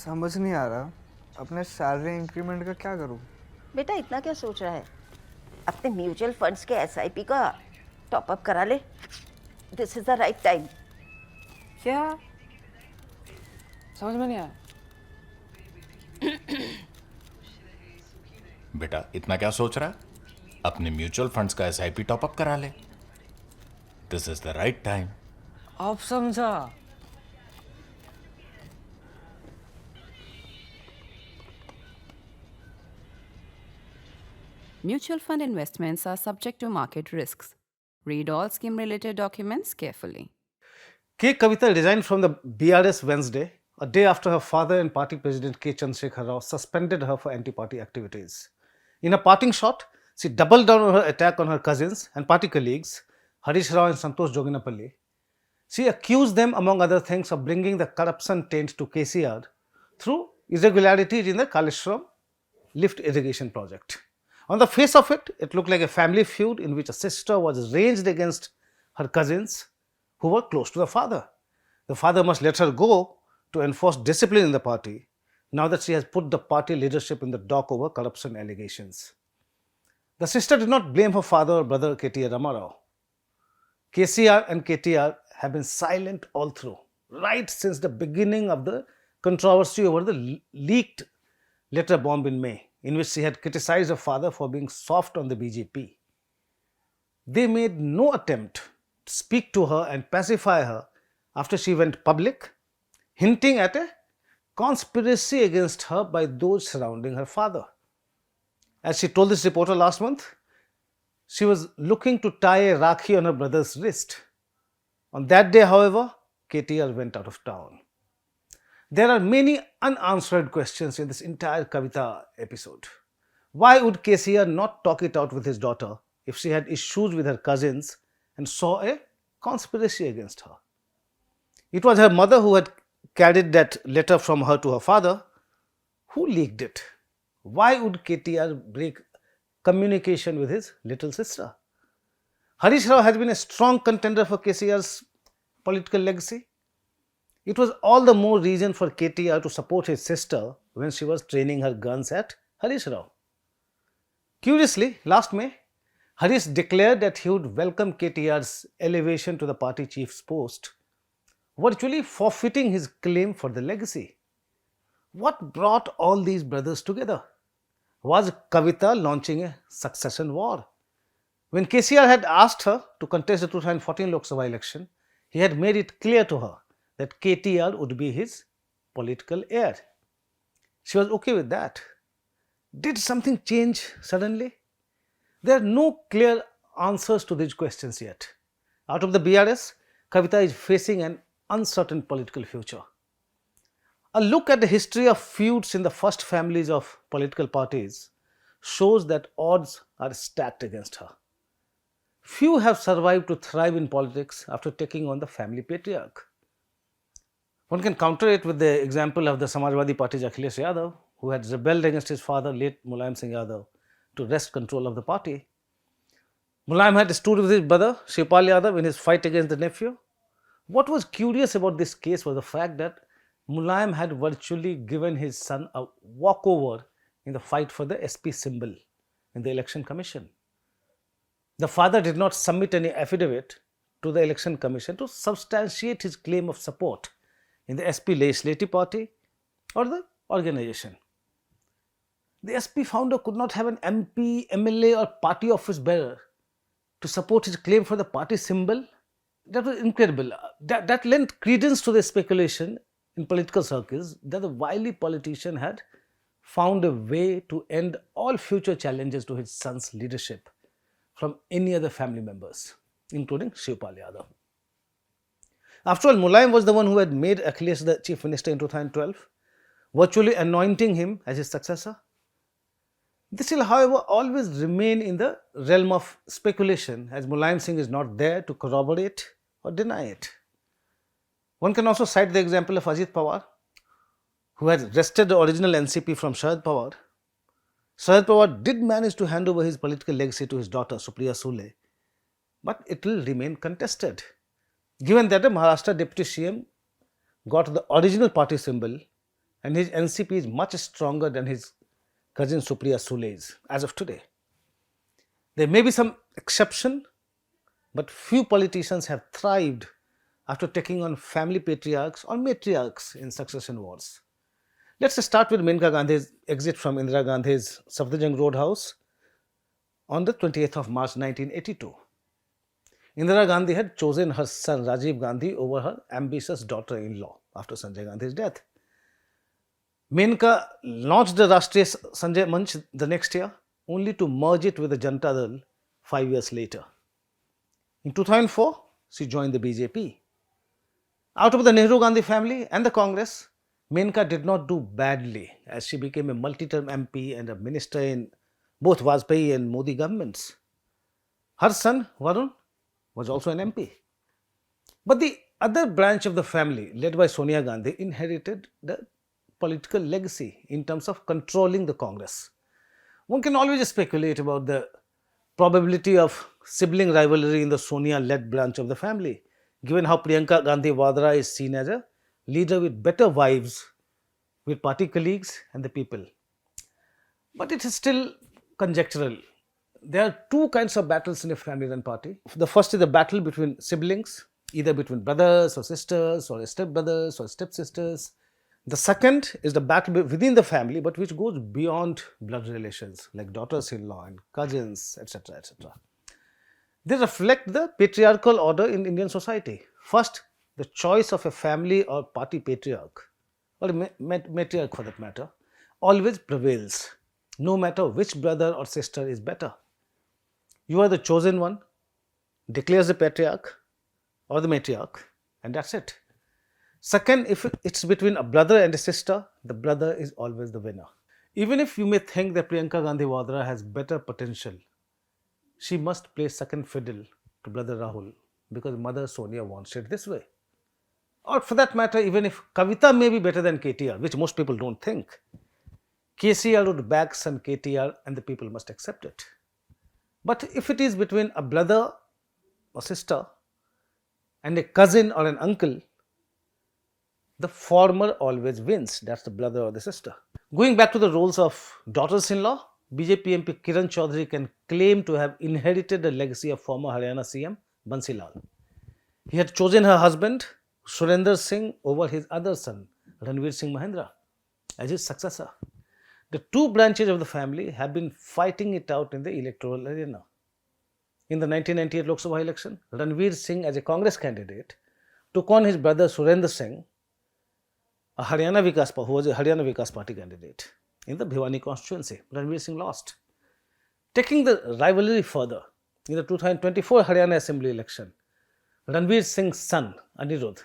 समझ नहीं आ रहा अपने सैलरी इंक्रीमेंट का क्या करूं। बेटा इतना क्या सोच रहा है? अपने म्यूचुअल फंड्स के एसआईपी का टॉपअप करा ले। This is the right time. क्या? समझ में नहीं आया। बेटा इतना क्या सोच रहा है? अपने म्यूचुअल फंड्स का एसआईपी टॉपअप करा ले। This is the right time. अब समझा। Mutual fund investments are subject to market risks. Read all scheme related documents carefully. Kavitha resigned from the BRS Wednesday, a day after her father and party president K. Chandrasekhar Rao suspended her for anti-party activities. In a parting shot, she doubled down on her attack on her cousins and party colleagues, Harish Rao and Santosh Joginapalli. She accused them, among other things, of bringing the corruption taint to KCR through irregularities in the Kaleshwaram lift irrigation project. On the face of it, it looked like a family feud in which a sister was raged against her cousins who were close to the father. The father must let her go to enforce discipline in the party now that she has put the party leadership in the dock over corruption allegations. The sister did not blame her father or brother KTR Ramarao. KCR and KTR have been silent all through, right since the beginning of the controversy over the leaked letter bomb in May, in which she had criticized her father for being soft on the BJP. They made no attempt to speak to her and pacify her after she went public, hinting at a conspiracy against her by those surrounding her father. As she told this reporter last month, she was looking to tie a rakhi on her brother's wrist. On that day, however, KTR went out of town. There are many unanswered questions in this entire Kavita episode. Why would KCR not talk it out with his daughter if she had issues with her cousins and saw a conspiracy against her? It was her mother who had carried that letter from her to her father. Who leaked it? Why would KTR break communication with his little sister? Harish Rao has been a strong contender for KCR's political legacy. It was all the more reason for KTR to support his sister when she was training her guns at Harish Rao. Curiously, last May, Harish declared that he would welcome KTR's elevation to the party chief's post, virtually forfeiting his claim for the legacy. What brought all these brothers together? Was Kavita launching a succession war? When KCR had asked her to contest the 2014 Lok Sabha election, he had made it clear to her that KTR would be his political heir. She was okay with that. Did something change suddenly? There are no clear answers to these questions yet. Out of the BRS, Kavita is facing an uncertain political future. A look at the history of feuds in the first families of political parties shows that odds are stacked against her. Few have survived to thrive in politics after taking on the family patriarch. One can counter it with the example of the Samajwadi Party's Akhilesh Yadav, who had rebelled against his father, late Mulayam Singh Yadav, to wrest control of the party. Mulayam had stood with his brother, Shivpal Yadav, in his fight against the nephew. What was curious about this case was the fact that Mulayam had virtually given his son a walkover in the fight for the SP symbol in the Election Commission. The father did not submit any affidavit to the Election Commission to substantiate his claim of support in the SP Legislative Party or the organization. The SP founder could not have an MP, MLA or party office bearer to support his claim for the party symbol. That was incredible. That lent credence to the speculation in political circles that the wily politician had found a way to end all future challenges to his son's leadership from any other family members, including Shivpal Yadav. After all, Mulayam was the one who had made Akhilesh the chief minister in 2012, virtually anointing him as his successor. This will, however, always remain in the realm of speculation, as Mulayam Singh is not there to corroborate or deny it. One can also cite the example of Ajit Pawar, who had wrested the original NCP from Sharad Pawar. Sharad Pawar did manage to hand over his political legacy to his daughter Supriya Sule, but it will remain contested, given that the Maharashtra Deputy CM got the original party symbol and his NCP is much stronger than his cousin Supriya Sule's as of today. There may be some exception, but few politicians have thrived after taking on family patriarchs or matriarchs in succession wars. Let's start with Menka Gandhi's exit from Indira Gandhi's Safdarjung Road house on the 28th of March 1982. Indira Gandhi had chosen her son Rajiv Gandhi over her ambitious daughter-in-law after Sanjay Gandhi's death. Menka launched the Rashtriya Sanjay Manch the next year, only to merge it with the Janata Dal 5 years later. In 2004, she joined the BJP. Out of the Nehru Gandhi family and the Congress, Menka did not do badly as she became a multi-term MP and a minister in both Vajpayee and Modi governments. Her son, Varun, was also an MP. But the other branch of the family, led by Sonia Gandhi, inherited the political legacy in terms of controlling the Congress. One can always speculate about the probability of sibling rivalry in the Sonia-led branch of the family, given how Priyanka Gandhi Vadra is seen as a leader with better vibes with party colleagues and the people. But it is still conjectural. There are two kinds of battles in a family-run party. The first is the battle between siblings, either between brothers or sisters or step-brothers or step-sisters. The second is the battle within the family, but which goes beyond blood relations, like daughters-in-law and cousins, etc., etc. They reflect the patriarchal order in Indian society. First, the choice of a family or party patriarch, or a matriarch for that matter, always prevails, no matter which brother or sister is better. You are the chosen one, declares the patriarch or the matriarch, and that's it. Second, if it's between a brother and a sister, the brother is always the winner. Even if you may think that Priyanka Gandhi Vadra has better potential, she must play second fiddle to brother Rahul because mother Sonia wants it this way. Or for that matter, even if Kavita may be better than KTR, which most people don't think, KCR would back son KTR and the people must accept it. But if it is between a brother or sister and a cousin or an uncle, the former always wins. That's the brother or the sister. Going back to the roles of daughters-in-law, BJP MP Kiran Chaudhary can claim to have inherited the legacy of former Haryana CM Bansi Lal. He had chosen her husband Surinder Singh over his other son Ranveer Singh Mahendra as his successor. The two branches of the family have been fighting it out in the electoral arena. In the 1998 Lok Sabha election, Ranveer Singh, as a Congress candidate, took on his brother Surinder Singh, who was a Haryana Vikas Party candidate, in the Bhiwani constituency. Ranveer Singh lost. Taking the rivalry further, in the 2024 Haryana Assembly election, Ranveer Singh's son, Anirudh,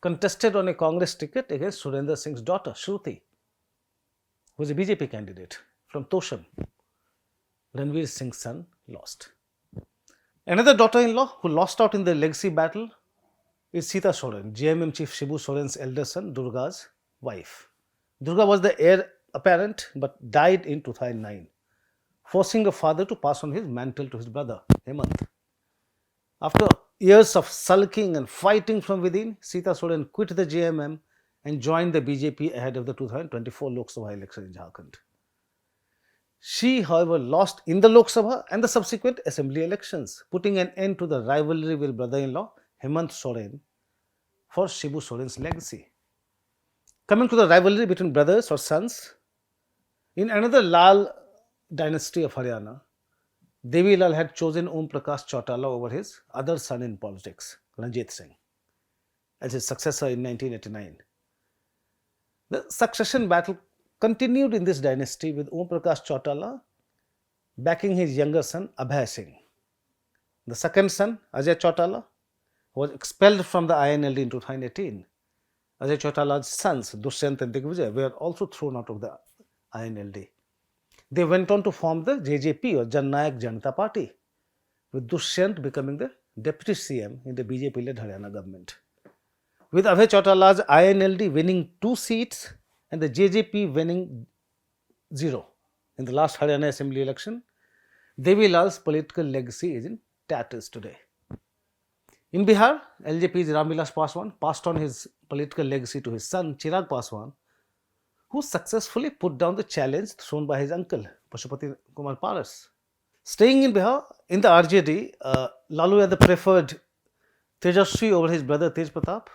contested on a Congress ticket against Surinder Singh's daughter, Shruti, who was a BJP candidate from Tosham. Ranveer Singh's son lost. Another daughter-in-law who lost out in the legacy battle is Sita Soren, JMM Chief Shibu Soren's elder son, Durga's wife. Durga was the heir apparent but died in 2009, forcing the father to pass on his mantle to his brother, Hemant. After years of sulking and fighting from within, Sita Soren quit the JMM and joined the BJP ahead of the 2024 Lok Sabha election in Jharkhand. She, however, lost in the Lok Sabha and the subsequent assembly elections, putting an end to the rivalry with brother-in-law Hemant Soren for Shibu Soren's legacy. Coming to the rivalry between brothers or sons, in another Lal dynasty of Haryana, Devi Lal had chosen Om Prakash Chautala over his other son in politics, Ranjit Singh, as his successor in 1989. The succession battle continued in this dynasty with Om Prakash Chautala backing his younger son Abhay Singh. The second son, Ajay Chautala, was expelled from the INLD in 2018. Ajay Chautala's sons, Dushyant and Digvijay, were also thrown out of the INLD. They went on to form the JJP or Jan Nayak Janata Party, with Dushyant becoming the deputy CM in the BJP-led Haryana government. With Abhay Chautala's INLD winning 2 seats and the JJP winning 0 in the last Haryana Assembly election, Devi Lal's political legacy is in tatters today. In Bihar, LJP's Ramvilas Paswan passed on his political legacy to his son Chirag Paswan, who successfully put down the challenge thrown by his uncle, Pashupati Kumar Paras. Staying in Bihar, in the RJD, Lalu had the preferred Tejaswi over his brother Tej Pratap.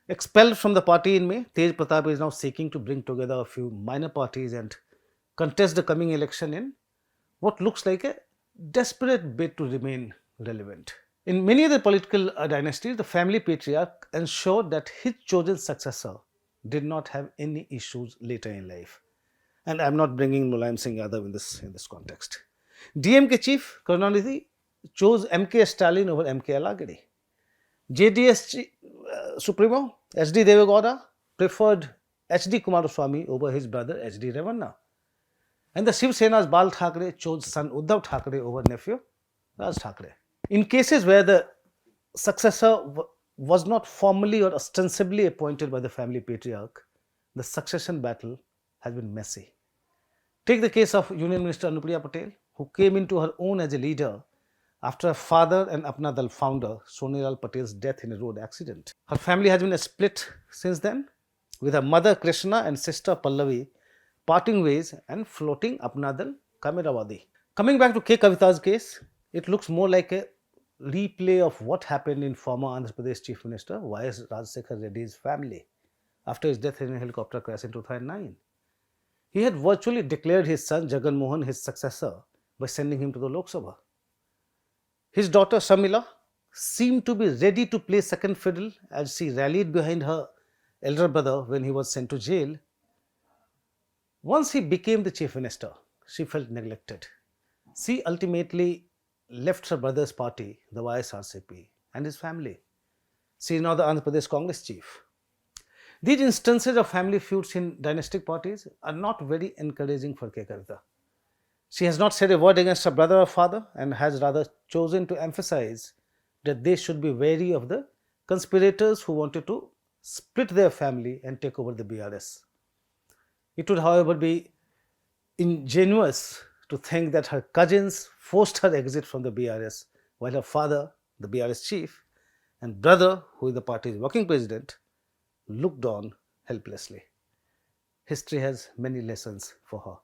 Expelled from the party in May, Tej Pratap is now seeking to bring together a few minor parties and contest the coming election in what looks like a desperate bid to remain relevant. In many other political dynasties, the family patriarch ensured that his chosen successor did not have any issues later in life. And I am not bringing Mulayam Singh Yadav in this context. DMK chief Karunanidhi chose MK Stalin over MK Alagadi. JDS Supremo HD Devegowda preferred HD Kumaraswamy over his brother HD Revanna. And the Shiv Sena's Bal Thackeray chose son Uddhav Thackeray over nephew Raj Thackeray. In cases where the successor was not formally or ostensibly appointed by the family patriarch, the succession battle has been messy. Take the case of Union Minister Anupriya Patel, who came into her own as a leader after her father and Apna Dal founder Sonilal Patel's death in a road accident. Her family has been split since then, with her mother Krishna and sister Pallavi parting ways and floating Apna Dal Kamerawadi. Coming back to K. Kavitha's case, it looks more like a replay of what happened in former Andhra Pradesh Chief Minister Y.S. Rajsekhar Reddy's family after his death in a helicopter crash in 2009. He had virtually declared his son Jagan Mohan his successor by sending him to the Lok Sabha. His daughter Shamila seemed to be ready to play second fiddle as she rallied behind her elder brother when he was sent to jail. Once he became the chief minister, she felt neglected. She ultimately left her brother's party, the YSRCP, and his family. She is now the Andhra Pradesh Congress chief. These instances of family feuds in dynastic parties are not very encouraging for K. Kavitha. She has not said a word against her brother or father and has rather chosen to emphasize that they should be wary of the conspirators who wanted to split their family and take over the BRS. It would, however, be ingenuous to think that her cousins forced her exit from the BRS while her father, the BRS chief, and brother, who is the party's working president, looked on helplessly. History has many lessons for her.